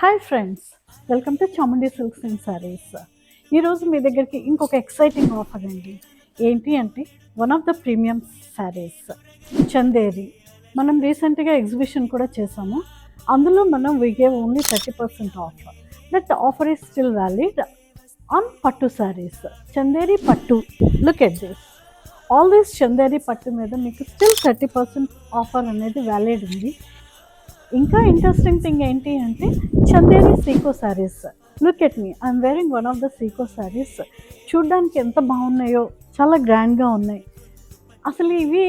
Hi friends, welcome to Chamundi silks and saris. ఈరోజు మీ దగ్గరికి ఇంకొక ఎక్సైటింగ్ ఆఫర్ అండి. ఏంటి అంటే one of the premium saris Chanderi. మనం రీసెంట్గా ఎగ్జిబిషన్ కూడా చేసాము. అందులో మనం we gave only 30% of. That offer is still valid on పట్టు శారీస్. చందేరి పట్టు, look at this. All this Chanderi పట్టు మీద మీకు స్టిల్ 30% ఆఫర్ అనేది వ్యాలిడ్ ఉంది. ఇంకా ఇంట్రెస్టింగ్ థింగ్ ఏంటి అంటే Chanderi sico saris. Look at me, I'm wearing one of the sico saris. చూడ్డానికి ఎంత బాగున్నాయో, చాలా గ్రాండ్గా ఉన్నాయి. అసలు ఇవి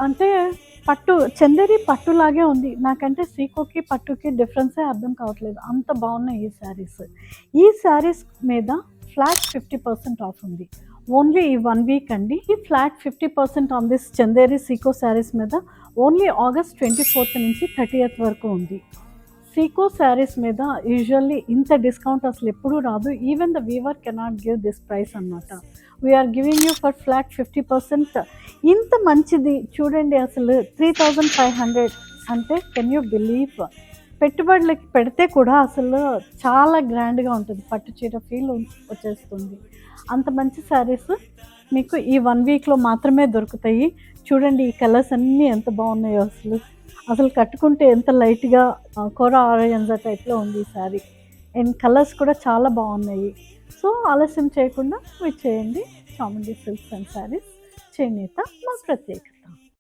అంటే పట్టు, చందేరి పట్టులాగే ఉంది. నాకంటే సీకోకి పట్టుకి డిఫరెన్సే అర్థం కావట్లేదు, అంత బాగున్నాయి ఈ శారీస్. ఈ శారీస్ మీద ఫ్లాట్ 50% ఆఫ్ ఉంది. ఓన్లీ ఈ 1 వీక్ అండి. ఈ flat 50% on this Chanderi sico saris మీద ఓన్లీ ఆగస్ట్ 24th నుంచి 30th వరకు ఉంది. సీకో శారీస్ మీద యూజువల్లీ ఇంత డిస్కౌంట్ అసలు ఎప్పుడూ రాదు. Even the weaver cannot give this price అన్నమాట. We're giving you for flat 50%. ఇంత మంచిది చూడండి. అసలు 3500 అంటే కెన్ యూ బిలీవ్? పెట్టుబడులకి పెడితే కూడా అసలు చాలా గ్రాండ్గా ఉంటుంది, పట్టు చీర ఫీల్ వచ్చేస్తుంది. అంత మంచి శారీస్ మీకు ఈ 1 వీక్లో మాత్రమే దొరుకుతాయి. చూడండి ఈ కలర్స్ అన్నీ ఎంత బాగున్నాయో. అసలు కట్టుకుంటే ఎంత లైట్గా కోర ఆరెంజ్ టైప్లో ఉంది ఈ శారీ. అండ్ కలర్స్ కూడా చాలా బాగున్నాయి. సో ఆలస్యం చేయకుండా మీరు చేయండి. చాముండి సిల్క్స్ అండ్ శారీస్, చేనేత మా ప్రత్యేకత.